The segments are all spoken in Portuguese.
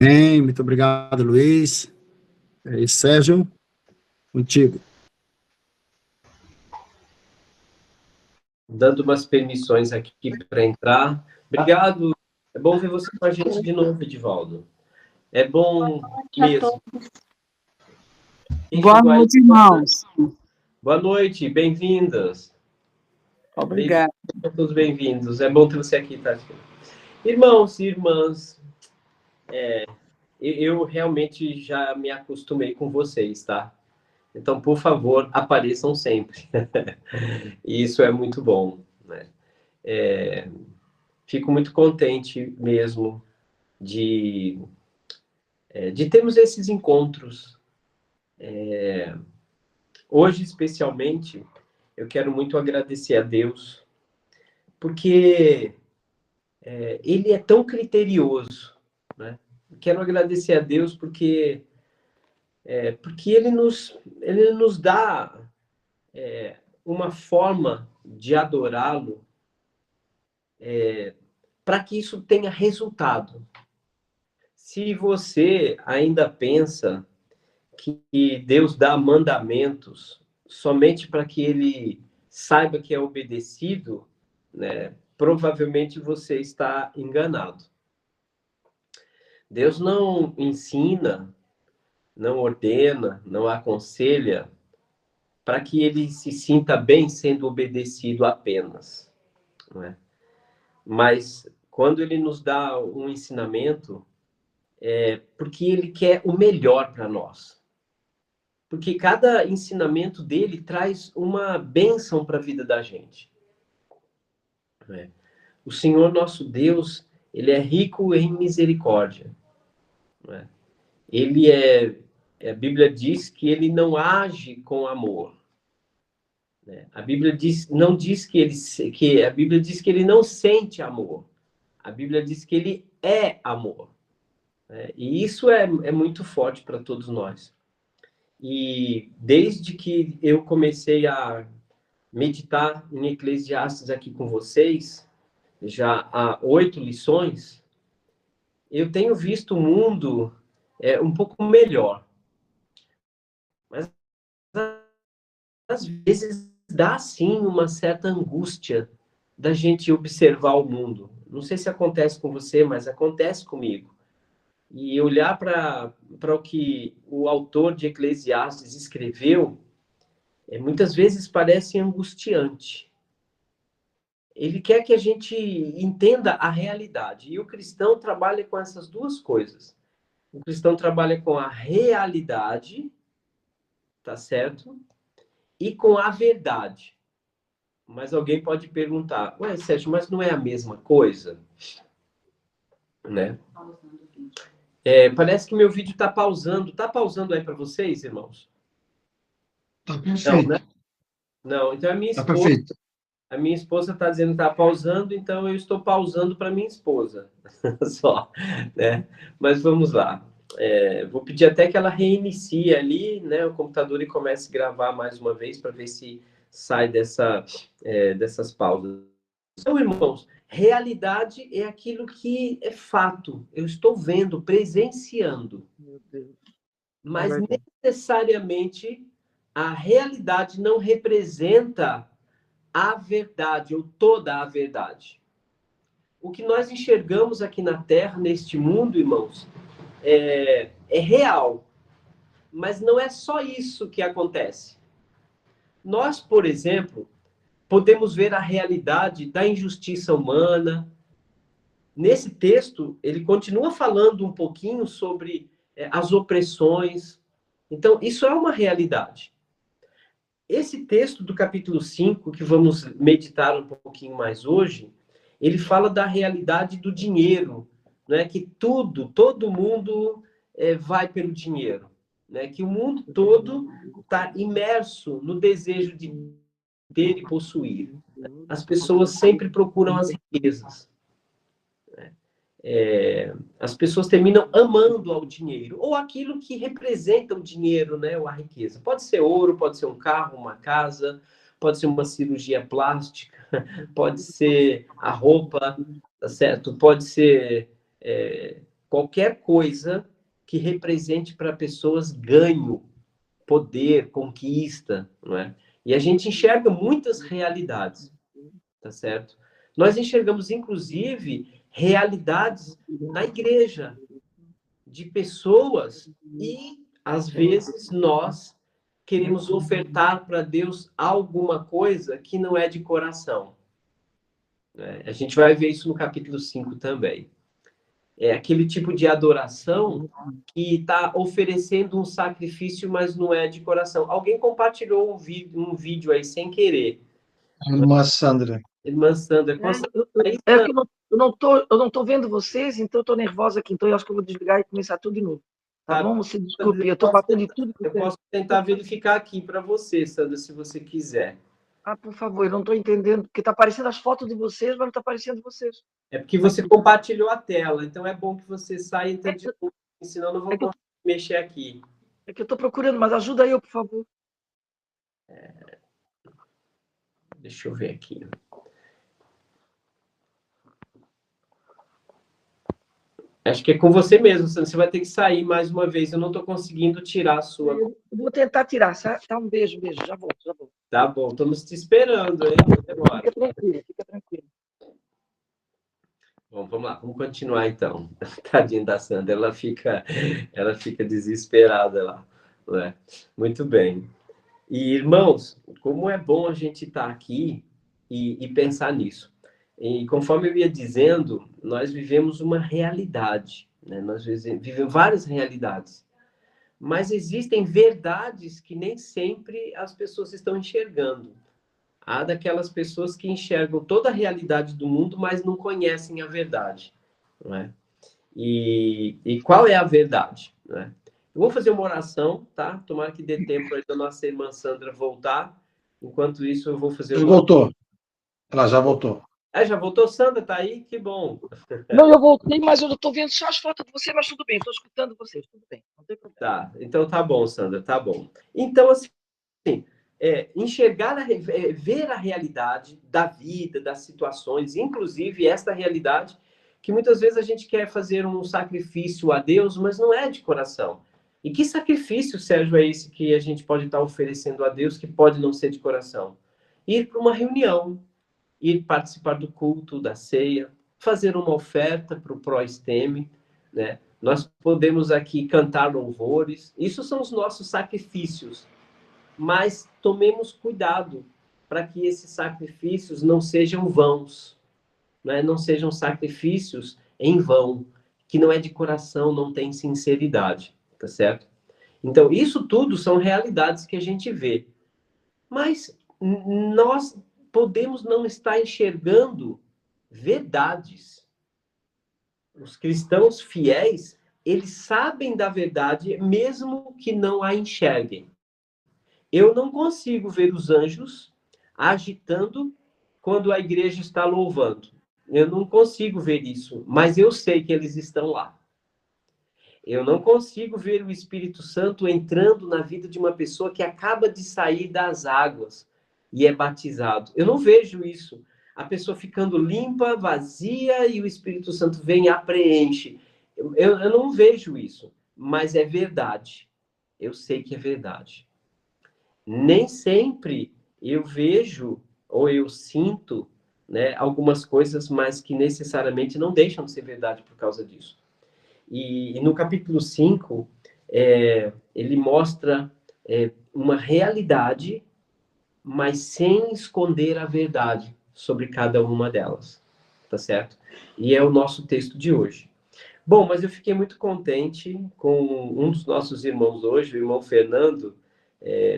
Bem, muito obrigado, Luiz. E Sérgio, contigo. Dando umas permissões aqui para entrar. Obrigado. É bom ver você com a gente de novo, Edivaldo. É bom mesmo. Quem Boa chegou aí? noite, irmãos. Boa noite, bem-vindas. Obrigada. Todos bem-vindos. É bom ter você aqui, Tati. Irmãos e irmãs, eu realmente já me acostumei com vocês, tá? Então, por favor, apareçam sempre. E isso é muito bom, né? Fico muito contente mesmo de termos esses encontros. Hoje, especialmente, eu quero muito agradecer a Deus, porque Ele é tão criterioso, né? Quero agradecer a Deus porque ele nos dá uma forma de adorá-lo para que isso tenha resultado. Se você ainda pensa que Deus dá mandamentos somente para que ele saiba que é obedecido, né? Provavelmente você está enganado. Deus não ensina, não ordena, não aconselha para que ele se sinta bem sendo obedecido apenas, não é? Mas quando ele nos dá um ensinamento, é porque ele quer o melhor para nós. Porque cada ensinamento dele traz uma bênção para a vida da gente, né? O Senhor nosso Deus, ele é rico em misericórdia, né? A Bíblia diz que ele não age com amor, né? A Bíblia não diz a Bíblia diz que ele não sente amor. A Bíblia diz que ele é amor, né? E isso é muito forte para todos nós. E desde que eu comecei a meditar em Eclesiastes aqui com vocês, já há 8 lições, eu tenho visto o mundo um pouco melhor. Mas às vezes dá sim uma certa angústia da gente observar o mundo. Não sei se acontece com você, mas acontece comigo. E olhar para o que o autor de Eclesiastes escreveu, muitas vezes parece angustiante. Ele quer que a gente entenda a realidade. E o cristão trabalha com essas duas coisas. O cristão trabalha com a realidade, tá certo? E com a verdade. Mas alguém pode perguntar, ué, Sérgio, mas não é a mesma coisa? Né? Parece que meu vídeo está pausando. Está pausando aí para vocês, irmãos? Tá Não, né? perfeito. Não, então Tá perfeito. a minha esposa está dizendo que está pausando, então eu estou pausando para minha esposa. Só, né? Mas vamos lá. Vou pedir até que ela reinicie ali, né, o computador e comece a gravar mais uma vez para ver se sai dessas pausas. Então, irmãos, realidade é aquilo que é fato. Eu estou vendo, presenciando. Meu Deus. Mas necessariamente a realidade não representa a verdade ou toda a verdade. O que nós enxergamos aqui na Terra, neste mundo, irmãos, é real. Mas não é só isso que acontece. Nós, por exemplo, podemos ver a realidade da injustiça humana. Nesse texto, ele continua falando um pouquinho sobre as opressões. Então, isso é uma realidade. Esse texto do capítulo 5, que vamos meditar um pouquinho mais hoje, ele fala da realidade do dinheiro, né? Que todo mundo vai pelo dinheiro, né? Que o mundo todo está imerso no desejo de ter e possuir. As pessoas sempre procuram as riquezas. As pessoas terminam amando ao dinheiro, ou aquilo que representa o dinheiro, né, ou a riqueza. Pode ser ouro, pode ser um carro, uma casa, pode ser uma cirurgia plástica, pode ser a roupa, tá certo? Pode ser qualquer coisa que represente para pessoas ganho, poder, conquista, não é? E a gente enxerga muitas realidades, tá certo? Nós enxergamos, inclusive, realidades na igreja, de pessoas, e, às vezes, nós queremos ofertar para Deus alguma coisa que não é de coração, né? A gente vai ver isso no capítulo 5 também. É aquele tipo de adoração que está oferecendo um sacrifício, mas não é de coração. Alguém compartilhou um vídeo aí sem querer. Irmã Sandra. Irmã Sandra, É que eu não tô vendo vocês, então eu tô nervosa aqui, então eu acho que eu vou desligar e começar tudo de novo. Tá bom? Você desculpe, eu tô batendo em tudo. Eu posso tentar verificar aqui para você, Sandra, se você quiser. Ah, por favor, eu não tô entendendo, porque tá aparecendo as fotos de vocês, mas não tá aparecendo vocês. É porque você compartilhou a tela, então é bom que você saia e entre de novo, senão eu não vou conseguir mexer aqui. É que eu tô procurando, mas ajuda eu, por favor. Deixa eu ver aqui. Acho que é com você mesmo, Sandra. Você vai ter que sair mais uma vez. Eu não estou conseguindo tirar a sua. Eu vou tentar tirar, tá? Um beijo, já volto. Tá bom, estamos te esperando, hein? Fica tranquilo. Bom, vamos lá, vamos continuar então. Tadinha da Sandra, ela fica desesperada lá, né? Muito bem. E, irmãos, como é bom a gente estar aqui e pensar nisso. E conforme eu ia dizendo, nós vivemos uma realidade, né? Nós vivemos várias realidades. Mas existem verdades que nem sempre as pessoas estão enxergando. Há daquelas pessoas que enxergam toda a realidade do mundo, mas não conhecem a verdade, não é? E qual é a verdade, né? Eu vou fazer uma oração, tá? Tomara que dê tempo aí da nossa irmã Sandra voltar. Enquanto isso, eu vou fazer uma... Voltou. Ela já voltou. Já voltou, Sandra? Tá aí? Que bom. Não, eu voltei, mas eu tô vendo só as fotos de você, mas tudo bem, tô escutando vocês, tudo bem, não tem problema. Tá, então tá bom, Sandra, tá bom. Então, assim, enxergar, ver a realidade da vida, das situações, inclusive esta realidade, que muitas vezes a gente quer fazer um sacrifício a Deus, mas não é de coração. E que sacrifício, Sérgio, é esse que a gente pode estar oferecendo a Deus, que pode não ser de coração? Ir para uma reunião, ir participar do culto, da ceia, fazer uma oferta para o pró-esteme, né? Nós podemos aqui cantar louvores, isso são os nossos sacrifícios, mas tomemos cuidado para que esses sacrifícios não sejam vãos, né? Não sejam sacrifícios em vão, que não é de coração, não tem sinceridade, tá certo? Então, isso tudo são realidades que a gente vê, mas nós podemos não estar enxergando verdades. Os cristãos fiéis, eles sabem da verdade, mesmo que não a enxerguem. Eu não consigo ver os anjos agitando quando a igreja está louvando. Eu não consigo ver isso, mas eu sei que eles estão lá. Eu não consigo ver o Espírito Santo entrando na vida de uma pessoa que acaba de sair das águas e é batizado. Eu não vejo isso. A pessoa ficando limpa, vazia, e o Espírito Santo vem e a preenche. Eu não vejo isso, mas é verdade. Eu sei que é verdade. Nem sempre eu vejo ou eu sinto, né, algumas coisas, mas que necessariamente não deixam de ser verdade por causa disso. E no capítulo 5, ele mostra uma realidade, mas sem esconder a verdade sobre cada uma delas, tá certo? E é o nosso texto de hoje. Bom, mas eu fiquei muito contente com um dos nossos irmãos hoje, o irmão Fernando,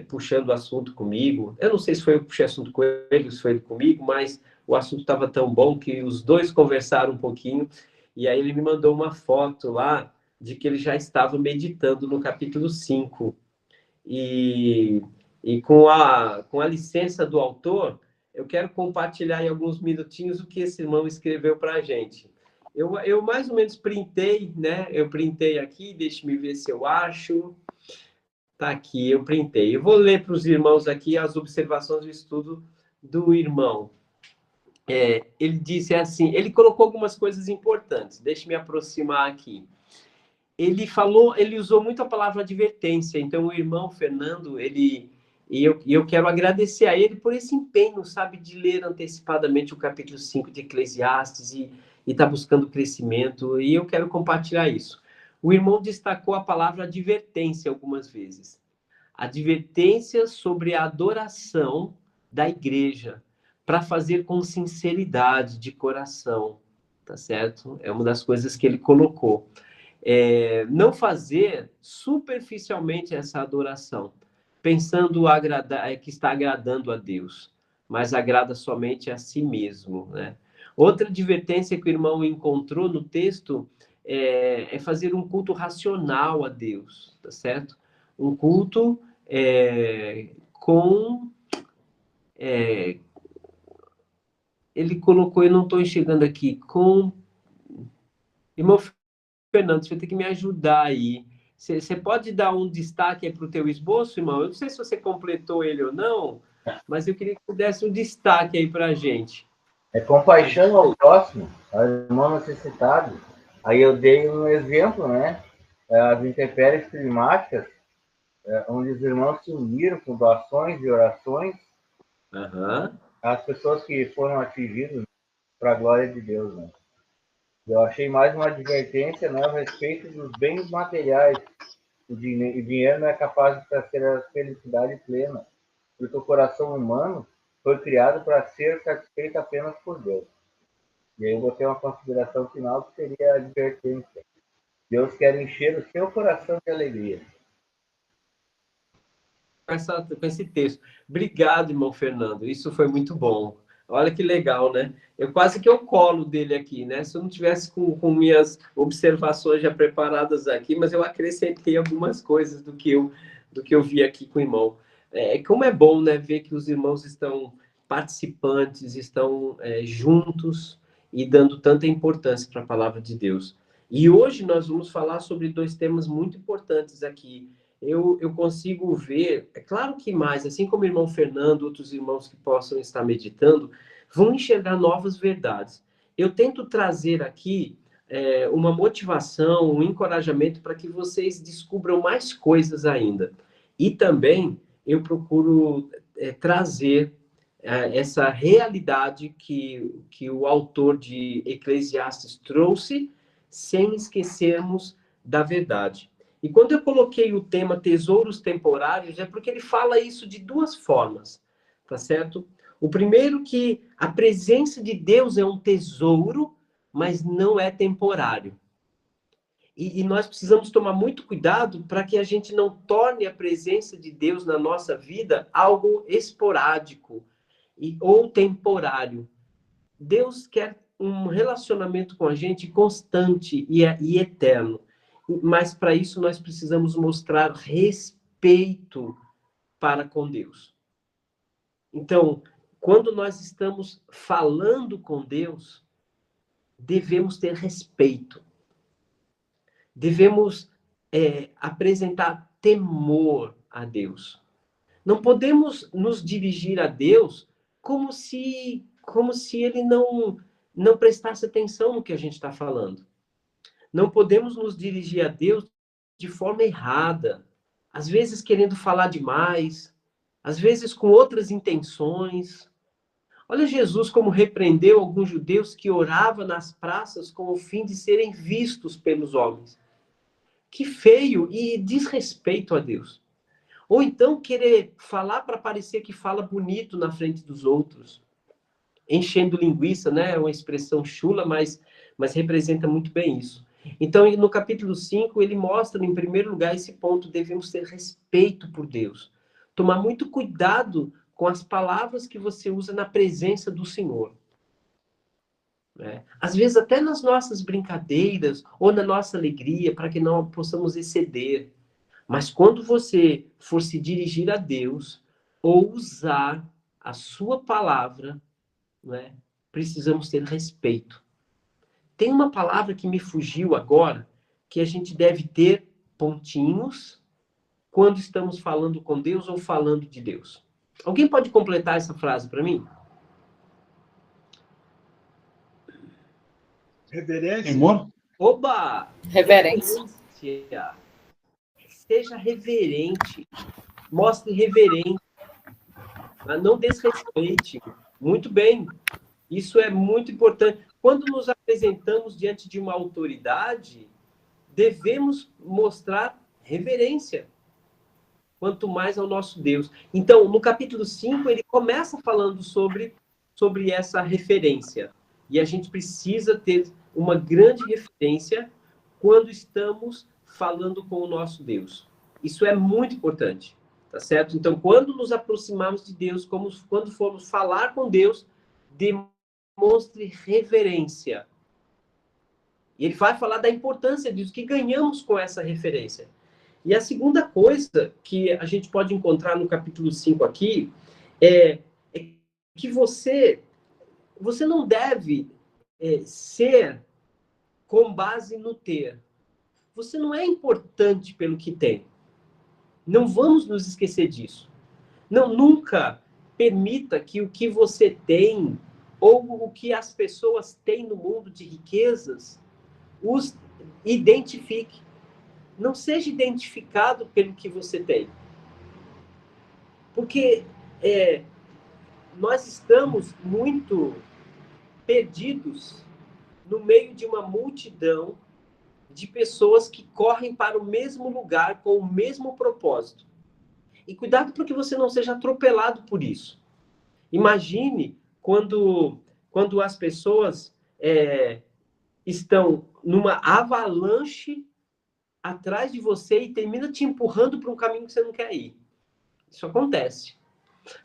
puxando o assunto comigo. Eu não sei se foi eu que puxei o assunto com ele, se foi ele comigo, mas o assunto estava tão bom que os dois conversaram um pouquinho, e aí ele me mandou uma foto lá de que ele já estava meditando no capítulo 5. E com a licença do autor, eu quero compartilhar em alguns minutinhos o que esse irmão escreveu para a gente. Eu mais ou menos printei, né? Eu printei aqui, deixe-me ver se eu acho. Tá aqui, eu printei. Eu vou ler para os irmãos aqui as observações do estudo do irmão. Ele disse assim, ele colocou algumas coisas importantes. Deixe-me aproximar aqui. ele usou muito a palavra advertência. Então, o irmão Fernando, eu quero agradecer a ele por esse empenho, sabe, de ler antecipadamente o capítulo 5 de Eclesiastes e estar buscando crescimento, e eu quero compartilhar isso. O irmão destacou a palavra advertência algumas vezes. Advertência sobre a adoração da igreja, para fazer com sinceridade de coração, tá certo? É uma das coisas que ele colocou. Não fazer superficialmente essa adoração, pensando que está agradando a Deus, mas agrada somente a si mesmo, né? Outra advertência que o irmão encontrou no texto é fazer um culto racional a Deus, tá certo? Um culto com... ele colocou, eu não estou enxergando aqui, com... Irmão Fernando, você vai ter que me ajudar aí. Você pode dar um destaque para o teu esboço, irmão? Eu não sei se você completou ele ou não, mas eu queria que você desse um destaque aí para a gente. Compaixão ao próximo, ao irmão necessitado. Aí eu dei um exemplo, né? As intempéries climáticas, onde os irmãos se uniram com doações e orações. Uhum. As pessoas que foram atingidas para a glória de Deus, né? Eu achei mais uma advertência, né, a respeito dos bens materiais. O dinheiro não é capaz de trazer a felicidade plena, porque o coração humano foi criado para ser satisfeito apenas por Deus. E aí eu vou ter uma consideração final que seria a advertência. Deus quer encher o seu coração de alegria. Com esse texto. Obrigado, irmão Fernando. Isso foi muito bom. Olha que legal, né? Quase que eu colo dele aqui, né? Se eu não tivesse com minhas observações já preparadas aqui, mas eu acrescentei algumas coisas do que eu vi aqui com o irmão. Como é bom, né? Ver que os irmãos estão participantes, estão juntos e dando tanta importância para a palavra de Deus. E hoje nós vamos falar sobre 2 temas muito importantes aqui. Eu consigo ver, é claro que mais, assim como o irmão Fernando, outros irmãos que possam estar meditando, vão enxergar novas verdades. Eu tento trazer aqui uma motivação, um encorajamento para que vocês descubram mais coisas ainda. E também eu procuro trazer essa realidade que o autor de Eclesiastes trouxe, sem esquecermos da verdade. E quando eu coloquei o tema tesouros temporários, é porque ele fala isso de 2 formas, tá certo? O primeiro que a presença de Deus é um tesouro, mas não é temporário. E nós precisamos tomar muito cuidado para que a gente não torne a presença de Deus na nossa vida algo esporádico ou temporário. Deus quer um relacionamento com a gente constante e eterno. Mas para isso nós precisamos mostrar respeito para com Deus. Então, quando nós estamos falando com Deus, devemos ter respeito. Devemos apresentar temor a Deus. Não podemos nos dirigir a Deus como se ele não prestasse atenção no que a gente está falando. Não podemos nos dirigir a Deus de forma errada, às vezes querendo falar demais, às vezes com outras intenções. Olha Jesus como repreendeu alguns judeus que oravam nas praças com o fim de serem vistos pelos homens. Que feio e desrespeito a Deus. Ou então querer falar para parecer que fala bonito na frente dos outros. Enchendo linguiça, né? É uma expressão chula, mas representa muito bem isso. Então, no capítulo 5, ele mostra, em primeiro lugar, esse ponto. Devemos ter respeito por Deus. Tomar muito cuidado com as palavras que você usa na presença do Senhor. Às vezes, até nas nossas brincadeiras ou na nossa alegria, para que não possamos exceder. Mas quando você for se dirigir a Deus ou usar a sua palavra, precisamos ter respeito. Tem uma palavra que me fugiu agora, que a gente deve ter pontinhos quando estamos falando com Deus ou falando de Deus. Alguém pode completar essa frase para mim? Reverência. Temor? Oba! Reverência. seja reverente, mostre reverência, mas não desrespeite. Muito bem, isso é muito importante. Quando nos apresentamos diante de uma autoridade, devemos mostrar reverência, quanto mais ao nosso Deus. Então, no capítulo 5, ele começa falando sobre essa referência. E a gente precisa ter uma grande referência quando estamos falando com o nosso Deus. Isso é muito importante, tá certo? Então, quando nos aproximarmos de Deus, quando formos falar com Deus, demonstre reverência. E ele vai falar da importância disso, que ganhamos com essa referência. E a segunda coisa que a gente pode encontrar no capítulo 5 aqui é que você não deve ser com base no ter. Você não é importante pelo que tem. Não vamos nos esquecer disso. Não, nunca permita que o que você tem ou o que as pessoas têm no mundo de riquezas os identifique. Não seja identificado pelo que você tem. Porque nós estamos muito perdidos no meio de uma multidão de pessoas que correm para o mesmo lugar com o mesmo propósito. E cuidado para que você não seja atropelado por isso. Imagine quando as pessoas estão numa avalanche atrás de você e termina te empurrando para um caminho que você não quer ir. Isso acontece.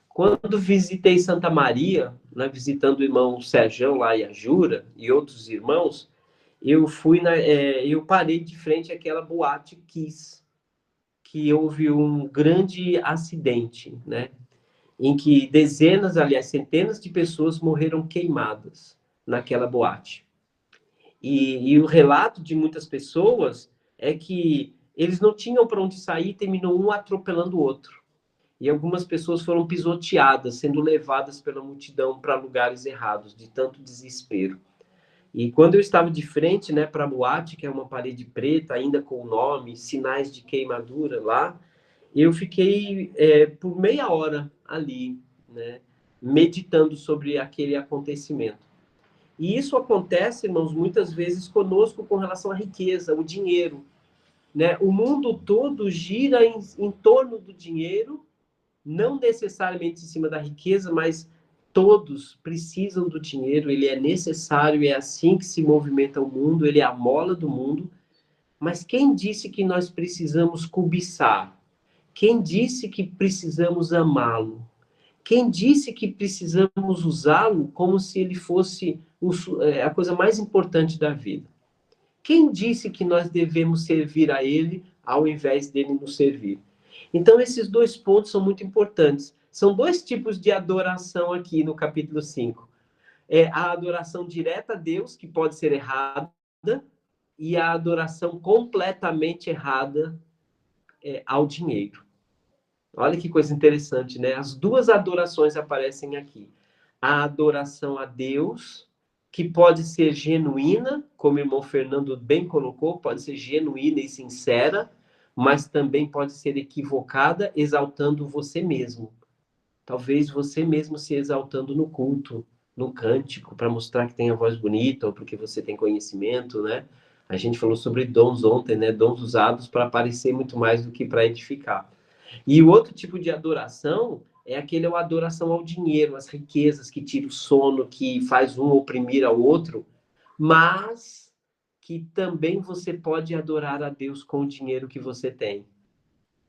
Quando visitei Santa Maria, né, visitando o irmão Sérgio lá e a Jura e outros irmãos, eu parei de frente àquela boate Kiss, que houve um grande acidente, né, em que centenas de pessoas morreram queimadas naquela boate. E o relato de muitas pessoas é que eles não tinham para onde sair e terminou um atropelando o outro. E algumas pessoas foram pisoteadas, sendo levadas pela multidão para lugares errados, de tanto desespero. E quando eu estava de frente, né, para a boate, que é uma parede preta, ainda com o nome, sinais de queimadura lá, eu fiquei por meia hora ali, né, meditando sobre aquele acontecimento. E isso acontece, irmãos, muitas vezes conosco com relação à riqueza, o dinheiro, né? O mundo todo gira em torno do dinheiro, não necessariamente em cima da riqueza, mas todos precisam do dinheiro, ele é necessário, é assim que se movimenta o mundo, ele é a mola do mundo. Mas quem disse que nós precisamos cobiçar? Quem disse que precisamos amá-lo? Quem disse que precisamos usá-lo como se ele fosse a coisa mais importante da vida? Quem disse que nós devemos servir a ele ao invés dele nos servir? Então, esses dois pontos são muito importantes. São dois tipos de adoração aqui no capítulo 5. A adoração direta a Deus, que pode ser errada, e a adoração completamente errada ao dinheiro. Olha que coisa interessante, né? As duas adorações aparecem aqui. A adoração a Deus, que pode ser genuína, como o irmão Fernando bem colocou, pode ser genuína e sincera, mas também pode ser equivocada, exaltando você mesmo. Talvez você mesmo se exaltando no culto, no cântico, para mostrar que tem a voz bonita, ou porque você tem conhecimento, né? A gente falou sobre dons ontem, né? Dons usados para aparecer muito mais do que para edificar. E o outro tipo de adoração é a adoração ao dinheiro, às riquezas, que tira o sono, que faz um oprimir ao outro, mas que também você pode adorar a Deus com o dinheiro que você tem,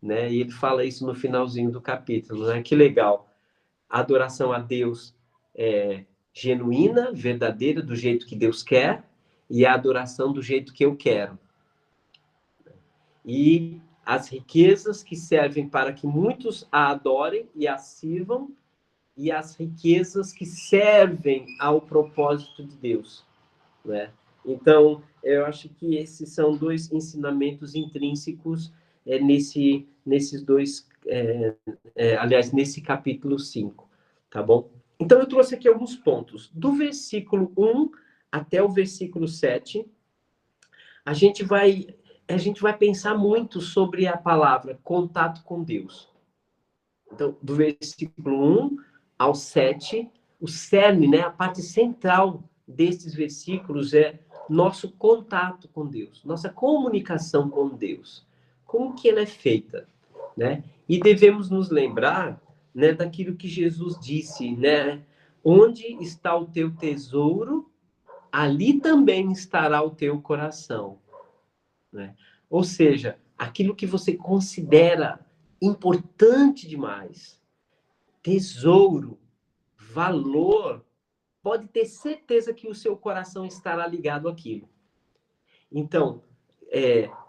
né? E ele fala isso no finalzinho do capítulo, né? Que legal. A adoração a Deus é genuína, verdadeira, do jeito que Deus quer, e a adoração do jeito que eu quero. E as riquezas que servem para que muitos a adorem e a sirvam, e as riquezas que servem ao propósito de Deus, né? Então, eu acho que esses são dois ensinamentos intrínsecos nesses dois, aliás, nesse capítulo 5, tá bom? Então, eu trouxe aqui alguns pontos. Do versículo 1 até o versículo 7, a gente vai a gente vai pensar muito sobre a palavra contato com Deus. Então, do versículo 1 ao 7, o cerne, né, a parte central desses versículos é nosso contato com Deus, nossa comunicação com Deus. Como que ela é feita, né? E devemos nos lembrar, né, daquilo que Jesus disse, né? Onde está o teu tesouro, ali também estará o teu coração, né? Ou seja, aquilo que você considera importante demais, tesouro, valor, pode ter certeza que o seu coração estará ligado àquilo. Então,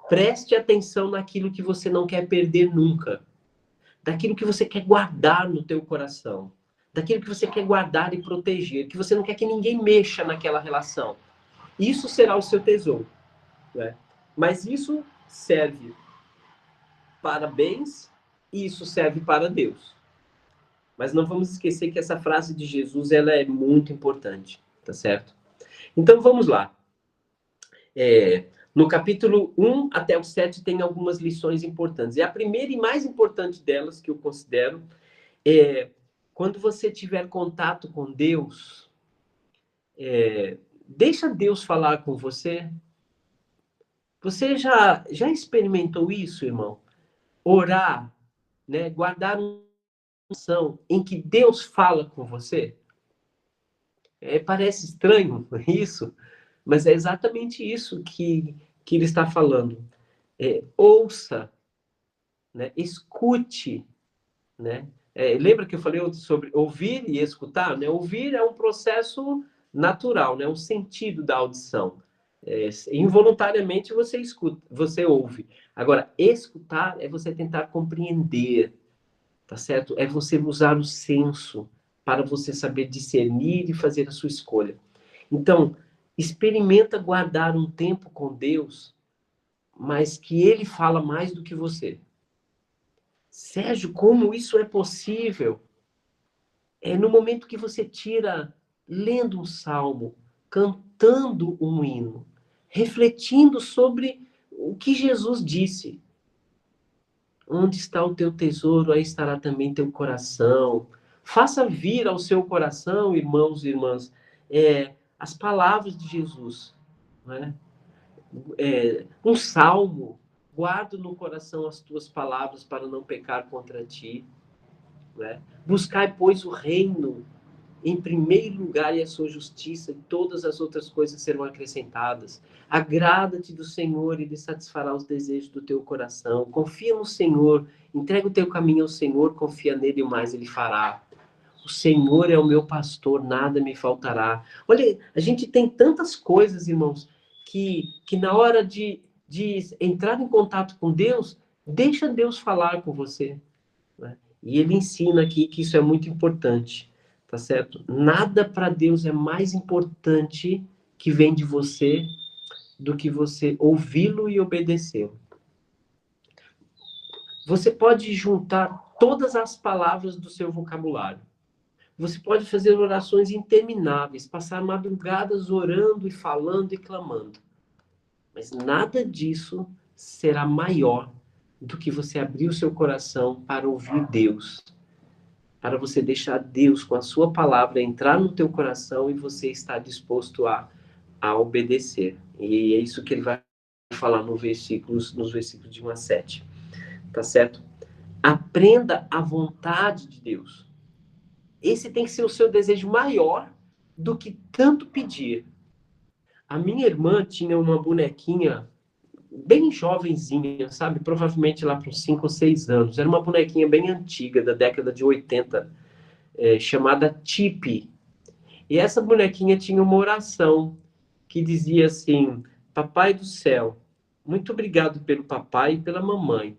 preste atenção naquilo que você não quer perder nunca, daquilo que você quer guardar no teu coração, daquilo que você quer guardar e proteger, que você não quer que ninguém mexa naquela relação. Isso será o seu tesouro, né? Mas isso serve para bens e isso serve para Deus. Mas não vamos esquecer que essa frase de Jesus, ela é muito importante, tá certo? Então vamos lá. No capítulo 1 até o 7 tem algumas lições importantes. E a primeira e mais importante delas, que eu considero, é quando você tiver contato com Deus, deixa Deus falar com você. Você já experimentou isso, irmão? Orar, né? Guardar uma oração em que Deus fala com você? Parece estranho isso, mas é exatamente isso que ele está falando. Ouça, né? Escute, né? Lembra que eu falei sobre ouvir e escutar, né? Ouvir é um processo natural, né? Um sentido da audição. Involuntariamente você escuta, você ouve. Agora, escutar é você tentar compreender, tá certo? É você usar o senso para você saber discernir e fazer a sua escolha. Então, experimenta guardar um tempo com Deus, mas que Ele fala mais do que você. Sérgio, como isso é possível? É no momento que você tira, lendo um salmo, cantando um hino, refletindo sobre o que Jesus disse. Onde está o teu tesouro, aí estará também teu coração. Faça vir ao seu coração, irmãos e irmãs, as palavras de Jesus, né? Um salmo, guardo no coração as tuas palavras para não pecar contra ti, né? Buscai, pois, o reino em primeiro lugar e a sua justiça, e todas as outras coisas serão acrescentadas. Agrada-te do Senhor e Ele satisfará os desejos do teu coração. Confia no Senhor, entrega o teu caminho ao Senhor, confia nele e o mais Ele fará. O Senhor é o meu pastor, nada me faltará. Olha, a gente tem tantas coisas, irmãos, que na hora de entrar em contato com Deus, deixa Deus falar com você, né? E Ele ensina aqui que isso é muito importante. Tá certo? Nada para Deus é mais importante que vem de você do que você ouvi-lo e obedecê-lo. Você pode juntar todas as palavras do seu vocabulário. Você pode fazer orações intermináveis, passar madrugadas orando e falando e clamando. Mas nada disso será maior do que você abrir o seu coração para ouvir Deus, para você deixar Deus com a sua palavra entrar no teu coração e você estar disposto a obedecer. E é isso que ele vai falar nos versículos de 1 a 7. Tá certo? Aprenda a vontade de Deus. Esse tem que ser o seu desejo maior do que tanto pedir. A minha irmã tinha uma bonequinha bem jovenzinha, sabe? Provavelmente lá para uns 5 ou 6 anos. Era uma bonequinha bem antiga, da década de 80, chamada Tipi. E essa bonequinha tinha uma oração que dizia assim: Papai do céu, muito obrigado pelo papai e pela mamãe.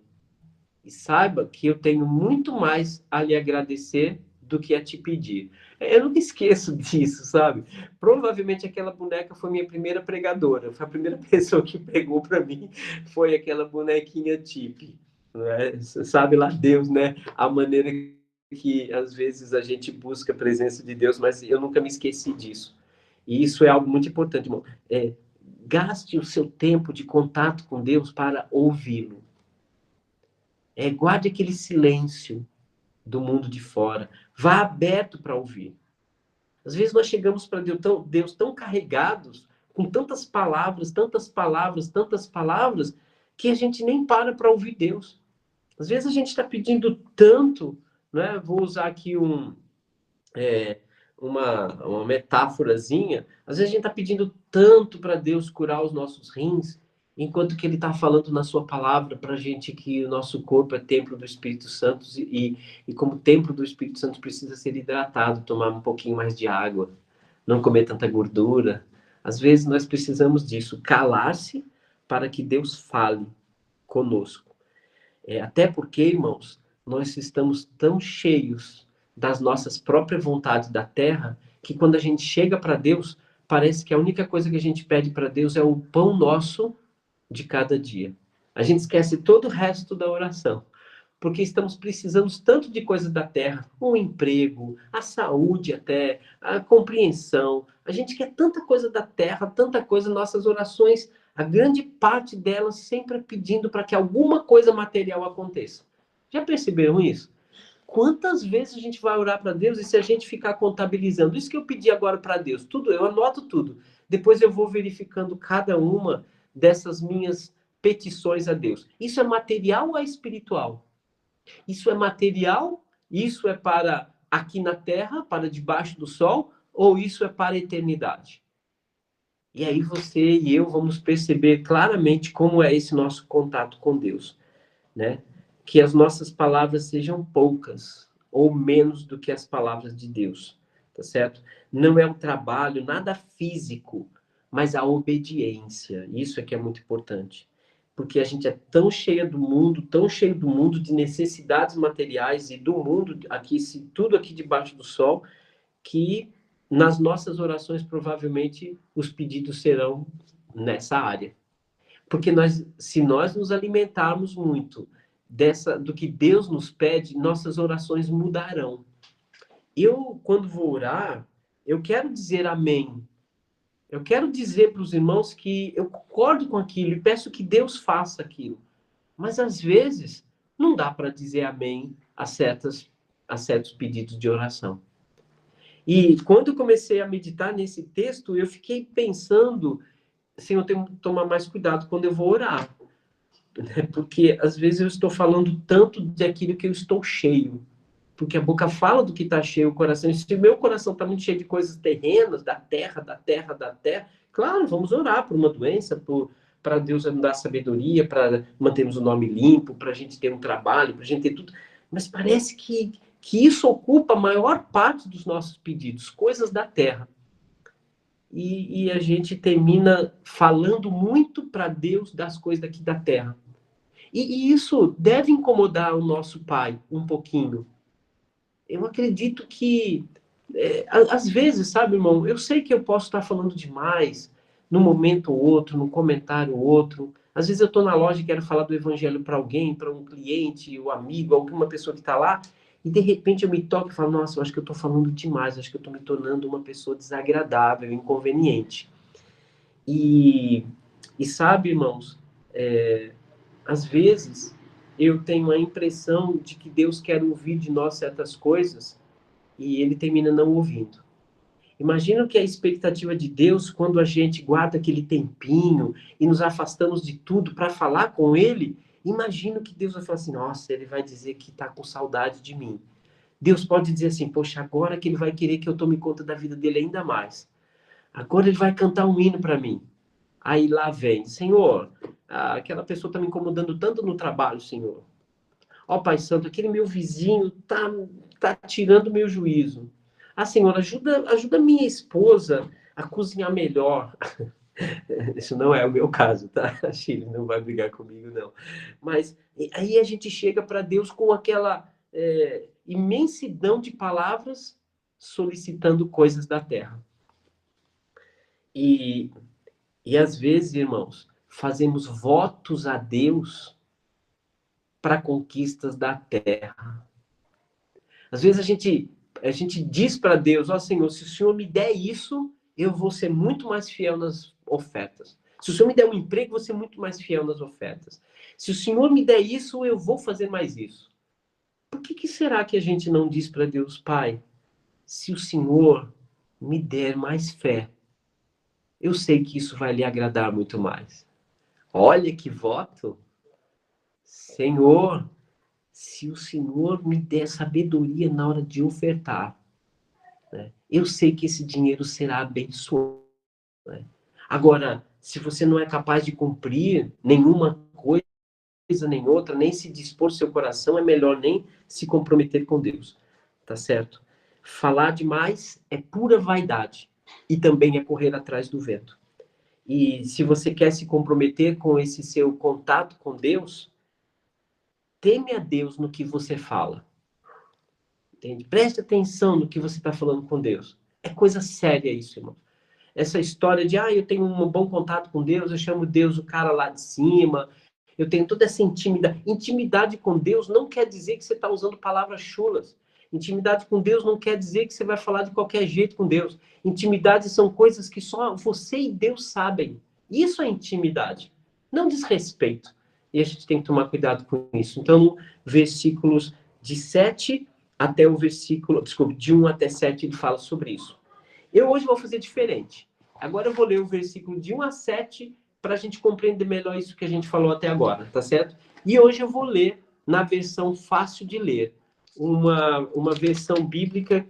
E saiba que eu tenho muito mais a lhe agradecer do que a te pedir. Eu nunca esqueço disso, sabe? Provavelmente aquela boneca foi minha primeira pregadora. Foi a primeira pessoa que pregou para mim, foi aquela bonequinha Tipi. Né? Sabe lá Deus, né? A maneira que às vezes a gente busca a presença de Deus, mas eu nunca me esqueci disso. E isso é algo muito importante, irmão. gaste o seu tempo de contato com Deus para ouvi-lo. Guarde aquele silêncio do mundo de fora. Vá aberto para ouvir. Às vezes nós chegamos para Deus tão carregados, com tantas palavras, que a gente nem para ouvir Deus. Às vezes a gente está pedindo tanto, né? Vou usar aqui uma metáforazinha. Às vezes a gente está pedindo tanto para Deus curar os nossos rins, enquanto que Ele está falando na sua palavra para a gente que o nosso corpo é templo do Espírito Santo e como templo do Espírito Santo precisa ser hidratado, tomar um pouquinho mais de água, não comer tanta gordura. Às vezes nós precisamos disso, calar-se para que Deus fale conosco. Até porque, irmãos, nós estamos tão cheios das nossas próprias vontades da terra, que quando a gente chega para Deus, parece que a única coisa que a gente pede para Deus é o pão nosso de cada dia. A gente esquece todo o resto da oração, porque estamos precisando tanto de coisas da terra, o emprego, a saúde até, a compreensão. A gente quer tanta coisa da terra, tanta coisa, nossas orações, a grande parte delas sempre pedindo para que alguma coisa material aconteça. Já perceberam isso? Quantas vezes a gente vai orar para Deus e se a gente ficar contabilizando, isso que eu pedi agora para Deus, tudo, eu anoto tudo. Depois eu vou verificando cada uma dessas minhas petições a Deus. Isso é material ou é espiritual? Isso é material? Isso é para aqui na terra, para debaixo do sol? Ou isso é para a eternidade? E aí você e eu vamos perceber claramente como é esse nosso contato com Deus, né? Que as nossas palavras sejam poucas ou menos do que as palavras de Deus, tá certo? Não é um trabalho nada físico, mas a obediência. Isso é que é muito importante. Porque a gente é tão cheio do mundo de necessidades materiais e do mundo aqui, tudo aqui debaixo do sol, que nas nossas orações provavelmente os pedidos serão nessa área. Porque se nós nos alimentarmos muito do que Deus nos pede, nossas orações mudarão. Eu, quando vou orar, eu quero dizer amém. Eu quero dizer para os irmãos que eu concordo com aquilo e peço que Deus faça aquilo. Mas, às vezes, não dá para dizer amém a certos pedidos de oração. E quando eu comecei a meditar nesse texto, eu fiquei pensando, assim, eu tenho que tomar mais cuidado quando eu vou orar. Porque, às vezes, eu estou falando tanto daquilo que eu estou cheio. Porque a boca fala do que está cheio o coração. E se o meu coração está muito cheio de coisas terrenas, da terra, claro, vamos orar por uma doença, para Deus nos dar sabedoria, para mantermos o nome limpo, para a gente ter um trabalho, para a gente ter tudo. Mas parece que isso ocupa a maior parte dos nossos pedidos, coisas da terra. E a gente termina falando muito para Deus das coisas daqui da terra. E isso deve incomodar o nosso Pai um pouquinho. Eu acredito que, às vezes, sabe, irmão, eu sei que eu posso estar falando demais, num momento ou outro, num comentário ou outro. Às vezes eu estou na loja e quero falar do evangelho para alguém, para um cliente, um amigo, alguma pessoa que está lá, e de repente eu me toco e falo, nossa, eu acho que eu estou falando demais, acho que eu estou me tornando uma pessoa desagradável, inconveniente. E sabe, irmãos, às vezes eu tenho a impressão de que Deus quer ouvir de nós certas coisas e ele termina não ouvindo. Imagina que a expectativa de Deus quando a gente guarda aquele tempinho e nos afastamos de tudo para falar com ele. Imagina que Deus vai falar assim, nossa, ele vai dizer que está com saudade de mim. Deus pode dizer assim, poxa, agora que ele vai querer que eu tome conta da vida dele ainda mais. Agora ele vai cantar um hino para mim. Aí lá vem, Senhor, aquela pessoa está me incomodando tanto no trabalho, Senhor. Ó Pai Santo, aquele meu vizinho tá tirando o meu juízo. Senhor, ajuda minha esposa a cozinhar melhor. Isso não é o meu caso, tá? A Chile não vai brigar comigo, não. Mas aí a gente chega para Deus com aquela imensidão de palavras solicitando coisas da terra. E às vezes, irmãos, fazemos votos a Deus para conquistas da terra. Às vezes a gente diz para Deus, ó Senhor, se o Senhor me der isso, eu vou ser muito mais fiel nas ofertas. Se o Senhor me der um emprego, vou ser muito mais fiel nas ofertas. Se o Senhor me der isso, eu vou fazer mais isso. Por que será que a gente não diz para Deus, Pai, se o Senhor me der mais fé, eu sei que isso vai lhe agradar muito mais. Olha que voto. Senhor, se o Senhor me der sabedoria na hora de ofertar, né, eu sei que esse dinheiro será abençoado. Né? Agora, se você não é capaz de cumprir nenhuma coisa, nem outra, nem se dispor seu coração, é melhor nem se comprometer com Deus. Tá certo? Falar demais é pura vaidade e também é correr atrás do vento. E se você quer se comprometer com esse seu contato com Deus, teme a Deus no que você fala. Entende? Preste atenção no que você está falando com Deus. É coisa séria isso, irmão. Essa história de, eu tenho um bom contato com Deus, eu chamo Deus o cara lá de cima, eu tenho toda essa intimidade. Intimidade com Deus não quer dizer que você está usando palavras chulas. Intimidade com Deus não quer dizer que você vai falar de qualquer jeito com Deus. Intimidade são coisas que só você e Deus sabem. Isso é intimidade, não desrespeito. E a gente tem que tomar cuidado com isso. Então, versículos de 7 até o versículo, desculpe, de 1 até 7, ele fala sobre isso. Eu hoje vou fazer diferente. Agora eu vou ler o versículo de 1 a 7 para a gente compreender melhor isso que a gente falou até agora, tá certo? E hoje eu vou ler na versão fácil de ler, uma versão bíblica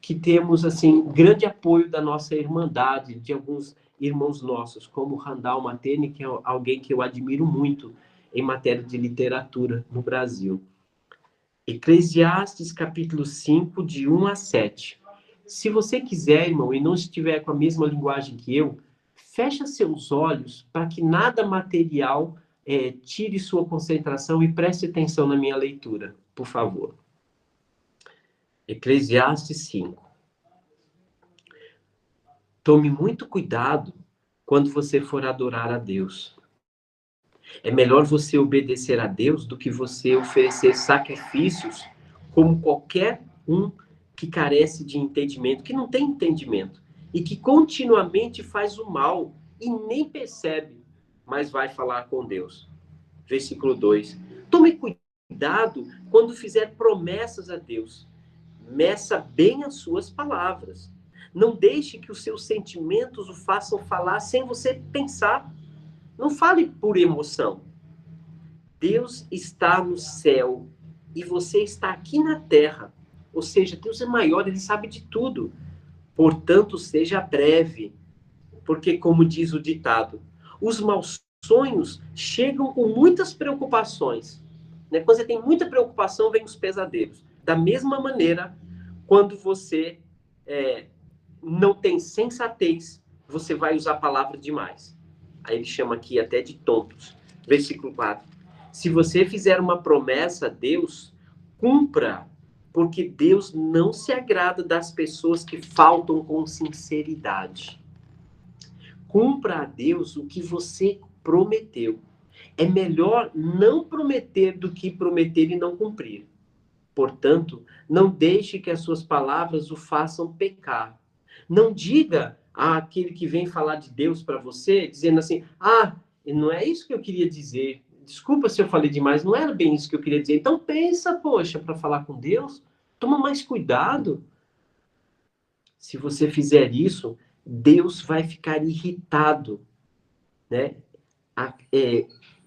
que temos, assim, grande apoio da nossa irmandade, de alguns irmãos nossos, como Randall Matene, que é alguém que eu admiro muito em matéria de literatura no Brasil. Eclesiastes, capítulo 5, de 1 a 7. Se você quiser, irmão, e não estiver com a mesma linguagem que eu, fecha seus olhos para que nada material tire sua concentração e preste atenção na minha leitura, por favor. Eclesiastes 5. Tome muito cuidado quando você for adorar a Deus. É melhor você obedecer a Deus do que você oferecer sacrifícios como qualquer um que carece de entendimento, que não tem entendimento, e que continuamente faz o mal e nem percebe, mas vai falar com Deus. Versículo 2. Tome cuidado quando fizer promessas a Deus. Meça bem as suas palavras. Não deixe que os seus sentimentos o façam falar sem você pensar. Não fale por emoção. Deus está no céu e você está aqui na terra. Ou seja, Deus é maior, Ele sabe de tudo. Portanto, seja breve, porque, como diz o ditado, os maus sonhos chegam com muitas preocupações. Né? Quando você tem muita preocupação, vem os pesadelos. Da mesma maneira, quando você não tem sensatez, você vai usar a palavra demais. Aí ele chama aqui até de tontos. Versículo 4. Se você fizer uma promessa a Deus, cumpra, porque Deus não se agrada das pessoas que faltam com sinceridade. Cumpra a Deus o que você prometeu. É melhor não prometer do que prometer e não cumprir. Portanto, não deixe que as suas palavras o façam pecar. Não diga àquele que vem falar de Deus para você, dizendo assim, não é isso que eu queria dizer. Desculpa se eu falei demais, não era bem isso que eu queria dizer. Então pensa, poxa, para falar com Deus, toma mais cuidado. Se você fizer isso, Deus vai ficar irritado, né?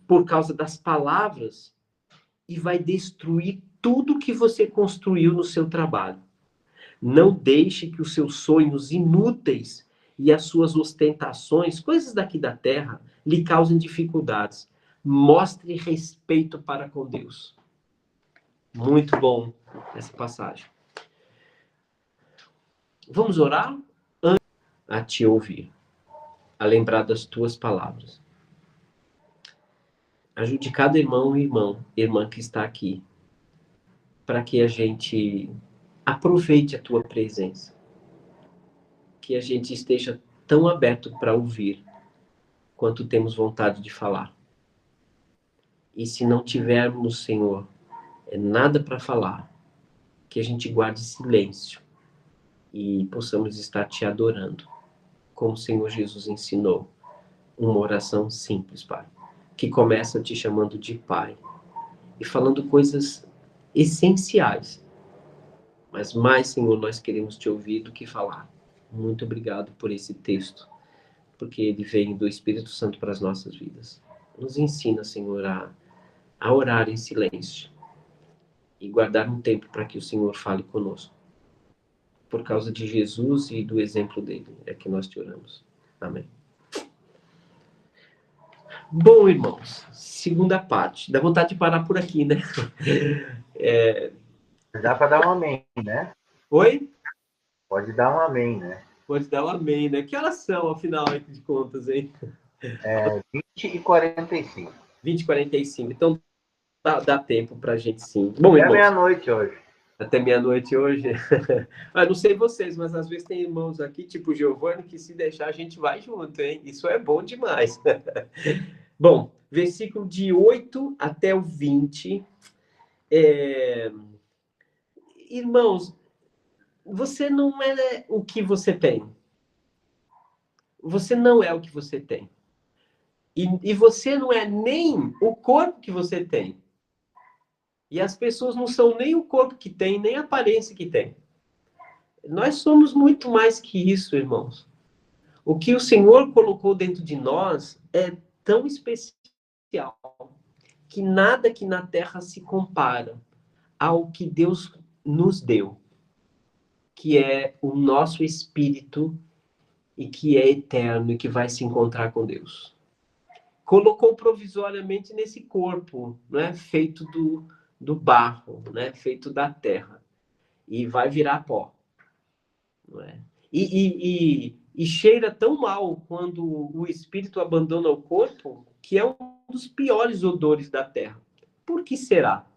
Por causa das palavras e vai destruir tudo que você construiu no seu trabalho. Não deixe que os seus sonhos inúteis e as suas ostentações, coisas daqui da terra, lhe causem dificuldades. Mostre respeito para com Deus. Muito bom essa passagem. Vamos orar? A te ouvir, a lembrar das tuas palavras. Ajude cada irmão e irmã que está aqui, para que a gente aproveite a tua presença. Que a gente esteja tão aberto para ouvir, quanto temos vontade de falar. E se não tivermos, Senhor, nada para falar, que a gente guarde silêncio e possamos estar te adorando, como o Senhor Jesus ensinou, uma oração simples, Pai, que começa te chamando de Pai e falando coisas essenciais. Mas mais, Senhor, nós queremos te ouvir do que falar. Muito obrigado por esse texto, porque ele vem do Espírito Santo para as nossas vidas. Nos ensina, Senhor, a orar em silêncio e guardar um tempo para que o Senhor fale conosco. Por causa de Jesus e do exemplo dele, é que nós te oramos. Amém. Bom, irmãos, segunda parte. Dá vontade de parar por aqui, né? Dá para dar um amém, né? Oi? Pode dar um amém, né? Pode dar um amém, né? Que horas são, afinal, de contas, hein? 20h45. 20h45. Então, dá tempo pra gente, sim. Bom, É irmãos, meia-noite hoje. até meia-noite hoje. Não sei vocês, mas às vezes tem irmãos aqui, tipo o Giovanni, que se deixar a gente vai junto, hein? Isso é bom demais. Bom, versículo de 8 até o 20. Irmãos, você não é o que você tem. Você não é o que você tem. E você não é nem o corpo que você tem. E as pessoas não são nem o corpo que tem, nem a aparência que tem. Nós somos muito mais que isso, irmãos. O que o Senhor colocou dentro de nós é tão especial que nada aqui na terra se compara ao que Deus nos deu, que é o nosso espírito e que é eterno e que vai se encontrar com Deus. Colocou provisoriamente nesse corpo, né, feito do barro, né, feito da terra, e vai virar pó. Não é? E cheira tão mal quando o espírito abandona o corpo, que é um dos piores odores da terra. Por que será?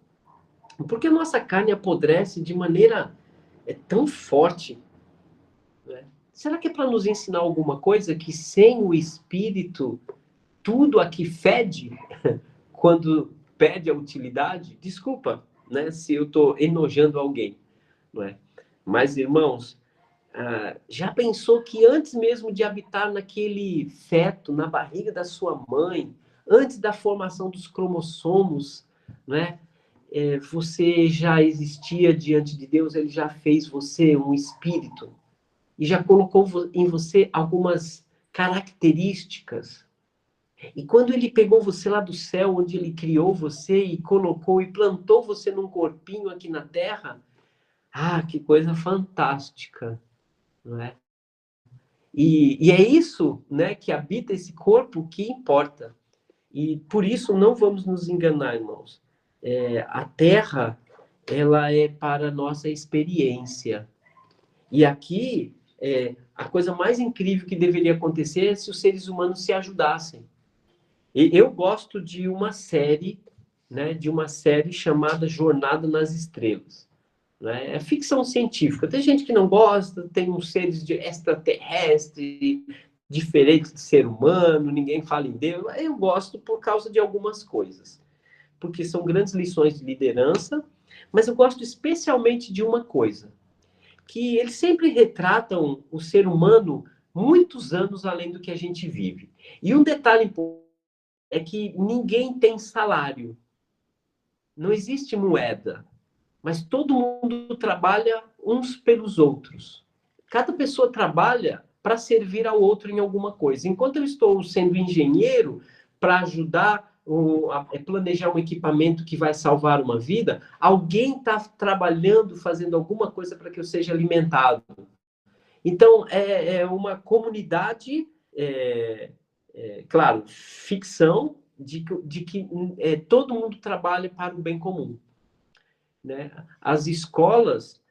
Porque a nossa carne apodrece de maneira tão forte. Né? Será que é para nos ensinar alguma coisa que sem o espírito tudo aqui fede quando pede a utilidade? Desculpa, né, se eu estou enojando alguém. Não é? Mas, irmãos, já pensou que antes mesmo de habitar naquele feto, na barriga da sua mãe, antes da formação dos cromossomos, né, você já existia diante de Deus, ele já fez você um espírito e já colocou em você algumas características. E quando ele pegou você lá do céu, onde ele criou você e colocou e plantou você num corpinho aqui na terra, que coisa fantástica, não é? E é isso, né, que habita esse corpo que importa. E por isso não vamos nos enganar, irmãos. A terra, ela é para a nossa experiência. E aqui, a coisa mais incrível que deveria acontecer é se os seres humanos se ajudassem. E eu gosto de uma série, né, chamada Jornada nas Estrelas. Né? É ficção científica. Tem gente que não gosta, tem uns seres extraterrestres, diferentes de ser humano, ninguém fala em Deus. Eu gosto por causa de algumas coisas. Porque são grandes lições de liderança, mas eu gosto especialmente de uma coisa, que eles sempre retratam o ser humano muitos anos além do que a gente vive. E um detalhe importante é que ninguém tem salário. Não existe moeda. Mas todo mundo trabalha uns pelos outros. Cada pessoa trabalha para servir ao outro em alguma coisa. Enquanto eu estou sendo engenheiro para ajudar a planejar um equipamento que vai salvar uma vida, alguém está trabalhando, fazendo alguma coisa para que eu seja alimentado. Então, é uma comunidade, claro, ficção, de que todo mundo trabalha para o bem comum. Né? As escolas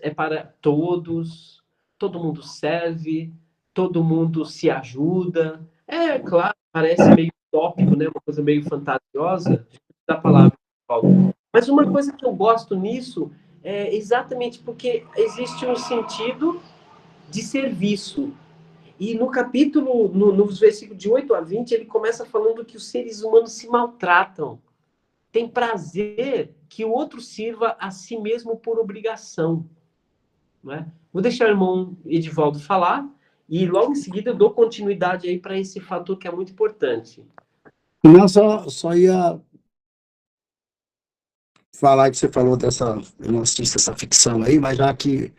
é para todos, todo mundo serve, todo mundo se ajuda. Claro, parece meio utópico, né? Uma coisa meio fantasiosa da palavra. Mas uma coisa que eu gosto nisso é exatamente porque existe um sentido de serviço. E no capítulo, nos versículos de 8 a 20, ele começa falando que os seres humanos se maltratam. Tem prazer que o outro sirva a si mesmo por obrigação. Não é? Vou deixar o irmão Edivaldo falar E logo em seguida eu dou continuidade aí para esse fator que é muito importante. Não, só ia falar que você falou dessa, eu não assisto essa ficção aí, mas já que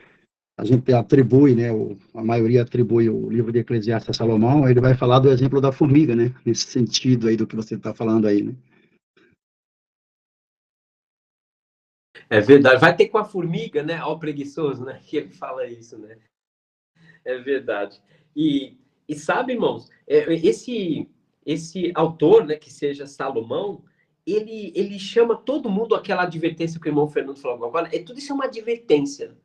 a gente atribui, né, a maioria atribui o livro de Eclesiastes a Salomão, ele vai falar do exemplo da formiga, né, nesse sentido aí do que você está falando aí, né. É verdade. Vai ter com a formiga, né? Ó, o preguiçoso, né? Que ele fala isso, né? É verdade. E sabe, irmãos, esse autor, né, que seja Salomão, ele chama todo mundo aquela advertência que o irmão Fernando falou agora. Tudo isso é uma advertência,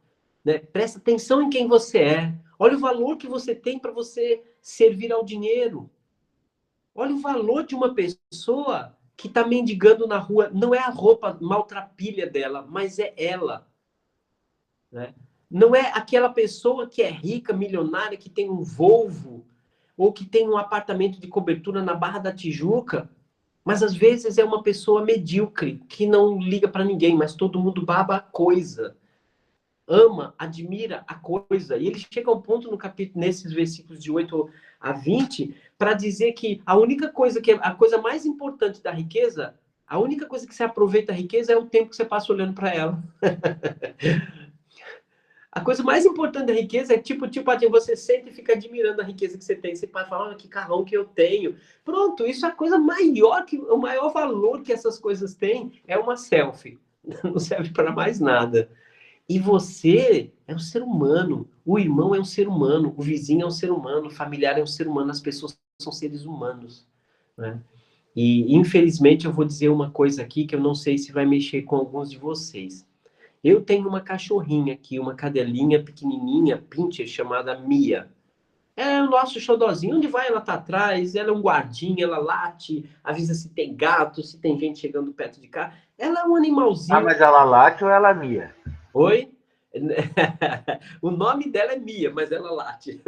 né? Presta atenção em quem você é. Olha o valor que você tem para você servir ao dinheiro. Olha o valor de uma pessoa que está mendigando na rua. Não é a roupa maltrapilha dela, mas é ela, né? Não é aquela pessoa que é rica, milionária, que tem um Volvo ou que tem um apartamento de cobertura na Barra da Tijuca, mas às vezes é uma pessoa medíocre, que não liga para ninguém, mas todo mundo baba a coisa, ama, admira a coisa. E ele chega ao ponto no capítulo, nesses versículos de 8 a 20, para dizer que a única coisa que é a coisa mais importante da riqueza, a única coisa que você aproveita da riqueza é o tempo que você passa olhando para ela. A coisa mais importante da riqueza é tipo, você senta e fica admirando a riqueza que você tem. Você pode falar, olha que carrão que eu tenho. Pronto, isso é a coisa maior, o maior valor que essas coisas têm é uma selfie. Não serve para mais nada. E você é um ser humano. O irmão é um ser humano. O vizinho é um ser humano. O familiar é um ser humano. As pessoas são seres humanos, né? E, infelizmente, eu vou dizer uma coisa aqui que eu não sei se vai mexer com alguns de vocês. Eu tenho uma cachorrinha aqui, uma cadelinha pequenininha, pincher, chamada Mia. É o nosso xodozinho. Onde vai, ela tá atrás. Ela é um guardinha, ela late, avisa se tem gato, se tem gente chegando perto de cá. Ela é um animalzinho. Ah, mas ela late ou ela mia? Oi? O nome dela é Mia, mas ela late.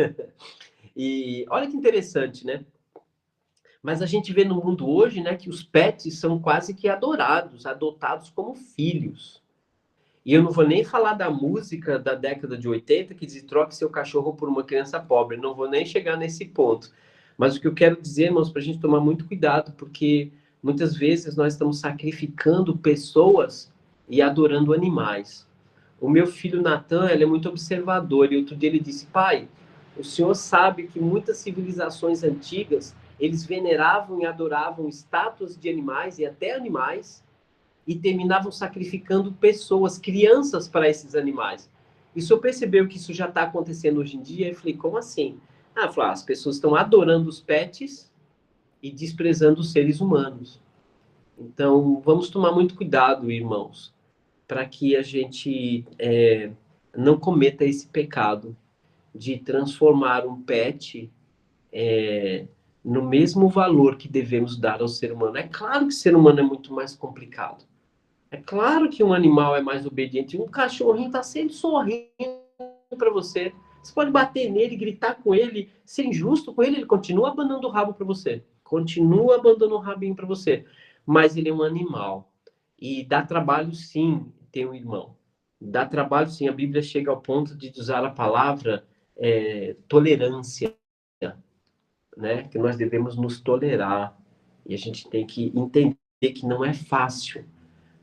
E olha que interessante, né? Mas a gente vê no mundo hoje, né, que os pets são quase que adorados, adotados como filhos. E eu não vou nem falar da música da década de 80 que diz troque seu cachorro por uma criança pobre. Não vou nem chegar nesse ponto. Mas o que eu quero dizer, irmãos, para a gente tomar muito cuidado, porque muitas vezes nós estamos sacrificando pessoas e adorando animais. O meu filho Natan, ele é muito observador. E outro dia ele disse, pai, o senhor sabe que muitas civilizações antigas, eles veneravam e adoravam estátuas de animais e até animais, e terminavam sacrificando pessoas, crianças, para esses animais. E o senhor percebeu que isso já está acontecendo hoje em dia? Eu falei, como assim? As pessoas estão adorando os pets e desprezando os seres humanos. Então, vamos tomar muito cuidado, irmãos, para que a gente não cometa esse pecado de transformar um pet no mesmo valor que devemos dar ao ser humano. É claro que o ser humano é muito mais complicado. É claro que um animal é mais obediente. Um cachorrinho está sempre sorrindo para você. Você pode bater nele, gritar com ele, ser injusto com ele, ele continua abandonando o rabo para você. Continua abandonando o rabinho para você. Mas ele é um animal. E dá trabalho, sim, ter um irmão. Dá trabalho, sim. A Bíblia chega ao ponto de usar a palavra tolerância, né? Que nós devemos nos tolerar. E a gente tem que entender que não é fácil.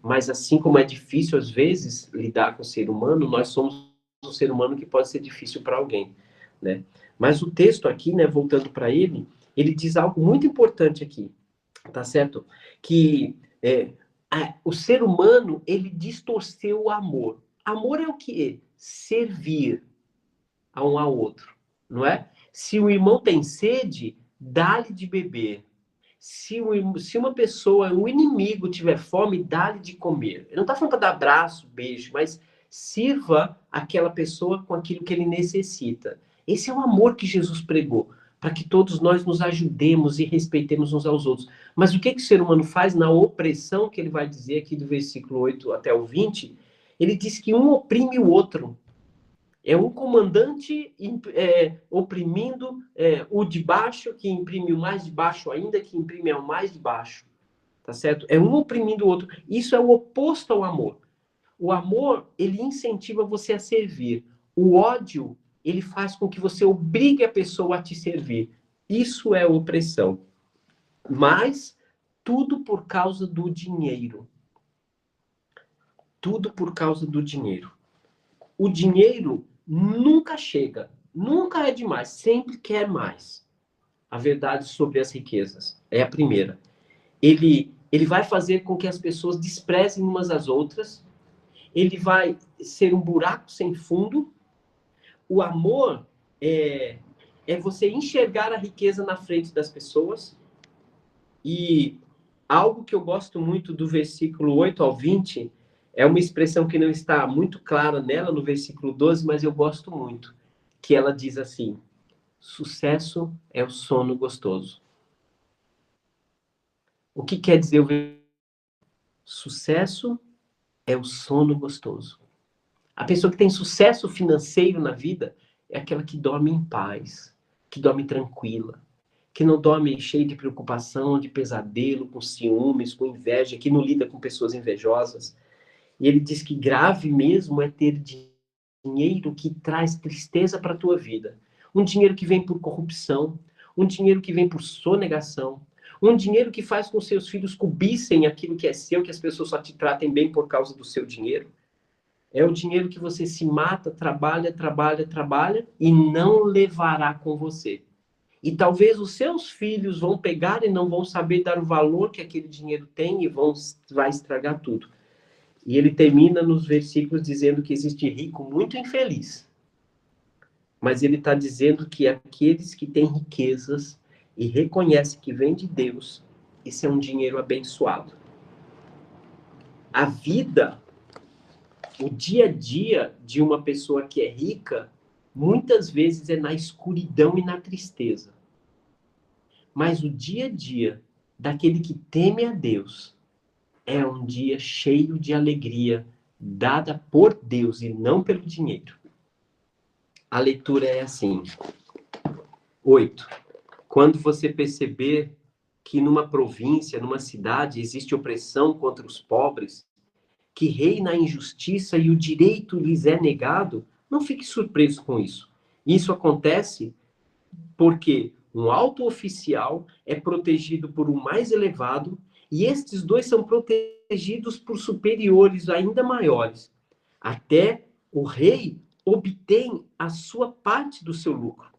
Mas assim como é difícil, às vezes, lidar com o ser humano, nós somos um ser humano que pode ser difícil para alguém, né? Mas o texto aqui, né, voltando para ele diz algo muito importante aqui, tá certo? Que o ser humano, ele distorceu o amor. Amor é o quê? Servir a um ao outro, não é? Se o irmão tem sede, dá-lhe de beber. Se uma pessoa, um inimigo, tiver fome, dá-lhe de comer. Ele não está falando para dar abraço, beijo, mas sirva aquela pessoa com aquilo que ele necessita. Esse é o amor que Jesus pregou, para que todos nós nos ajudemos e respeitemos uns aos outros. Mas o que o ser humano faz na opressão, que ele vai dizer aqui do versículo 8 até o 20? Ele diz que um oprime o outro. É um comandante oprimindo o de baixo, que imprime o mais de baixo ainda, que imprime ao mais de baixo. Tá certo? É um oprimindo o outro. Isso é o oposto ao amor. O amor, ele incentiva você a servir. O ódio ele faz com que você obrigue a pessoa a te servir. Isso é opressão. Mas tudo por causa do dinheiro. Tudo por causa do dinheiro. O dinheiro nunca chega, nunca é demais, sempre quer mais. A verdade sobre as riquezas é a primeira. Ele vai fazer com que as pessoas desprezem umas às outras. Ele vai ser um buraco sem fundo. O amor é você enxergar a riqueza na frente das pessoas. E algo que eu gosto muito do versículo 8 ao 20 é uma expressão que não está muito clara nela no versículo 12, mas eu gosto muito, que ela diz assim: sucesso é o sono gostoso. O que quer dizer o sucesso é o sono gostoso? A pessoa que tem sucesso financeiro na vida é aquela que dorme em paz, que dorme tranquila, que não dorme cheia de preocupação, de pesadelo, com ciúmes, com inveja, que não lida com pessoas invejosas. E ele diz que grave mesmo é ter dinheiro que traz tristeza para a tua vida. Um dinheiro que vem por corrupção, um dinheiro que vem por sonegação, um dinheiro que faz com que seus filhos cobicem aquilo que é seu, que as pessoas só te tratem bem por causa do seu dinheiro. É o dinheiro que você se mata, trabalha e não levará com você. E talvez os seus filhos vão pegar e não vão saber dar o valor que aquele dinheiro tem e vai estragar tudo. E ele termina nos versículos dizendo que existe rico muito infeliz. Mas ele está dizendo que aqueles que têm riquezas e reconhecem que vem de Deus, esse é um dinheiro abençoado. A vida, o dia a dia de uma pessoa que é rica, muitas vezes é na escuridão e na tristeza. Mas o dia a dia daquele que teme a Deus é um dia cheio de alegria, dada por Deus e não pelo dinheiro. A leitura é assim. 8. Quando você perceber que numa província, numa cidade, existe opressão contra os pobres, que reina a injustiça e o direito lhes é negado, não fique surpreso com isso. Isso acontece porque um alto oficial é protegido por um mais elevado, e estes dois são protegidos por superiores ainda maiores. Até o rei obtém a sua parte do seu lucro.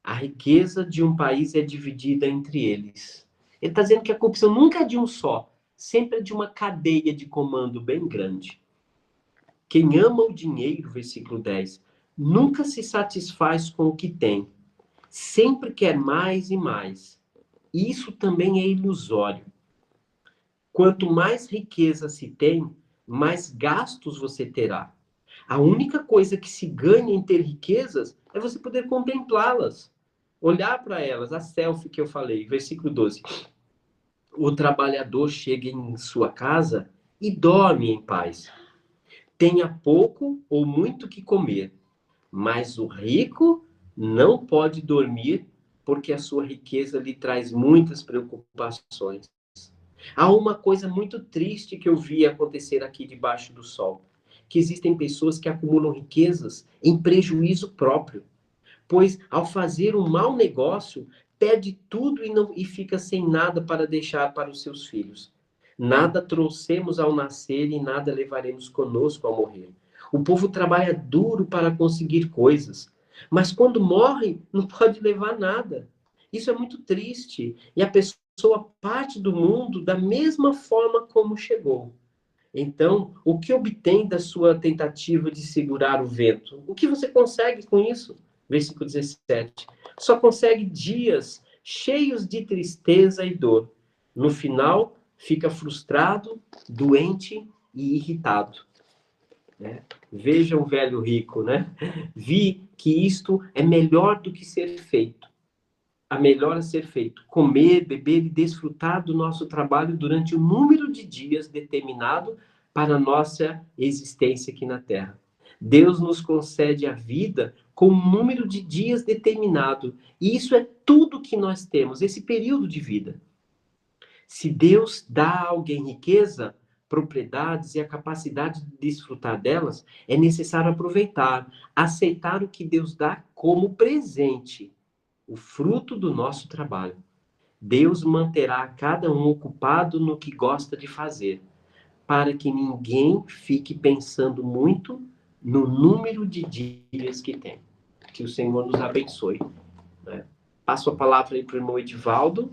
A riqueza de um país é dividida entre eles. Ele está dizendo que a corrupção nunca é de um só, sempre é de uma cadeia de comando bem grande. Quem ama o dinheiro, versículo 10, nunca se satisfaz com o que tem. Sempre quer mais e mais. Isso também é ilusório. Quanto mais riqueza se tem, mais gastos você terá. A única coisa que se ganha em ter riquezas é você poder contemplá-las, olhar para elas, a selfie que eu falei, versículo 12. O trabalhador chega em sua casa e dorme em paz. Tenha pouco ou muito que comer, mas o rico não pode dormir porque a sua riqueza lhe traz muitas preocupações. Há uma coisa muito triste que eu vi acontecer aqui debaixo do sol, que existem pessoas que acumulam riquezas em prejuízo próprio, pois ao fazer um mau negócio, perde tudo e fica sem nada para deixar para os seus filhos. Nada trouxemos ao nascer e nada levaremos conosco ao morrer. O povo trabalha duro para conseguir coisas, mas quando morre, não pode levar nada. Isso é muito triste. E a pessoa parte do mundo da mesma forma como chegou. Então, o que obtém da sua tentativa de segurar o vento? O que você consegue com isso? Versículo 17. Só consegue dias cheios de tristeza e dor. No final, fica frustrado, doente e irritado. Veja o velho rico, né? Vi que isto é melhor do que ser feito. A melhor a ser feito. Comer, beber e desfrutar do nosso trabalho durante o número de dias determinado para a nossa existência aqui na Terra. Deus nos concede a vida com um número de dias determinado. E isso é tudo que nós temos, esse período de vida. Se Deus dá a alguém riqueza, propriedades e a capacidade de desfrutar delas, é necessário aproveitar, aceitar o que Deus dá como presente, o fruto do nosso trabalho. Deus manterá cada um ocupado no que gosta de fazer, para que ninguém fique pensando muito no número de dias que tem. Que o Senhor nos abençoe. Né? Passo a palavra aí para o irmão Edivaldo.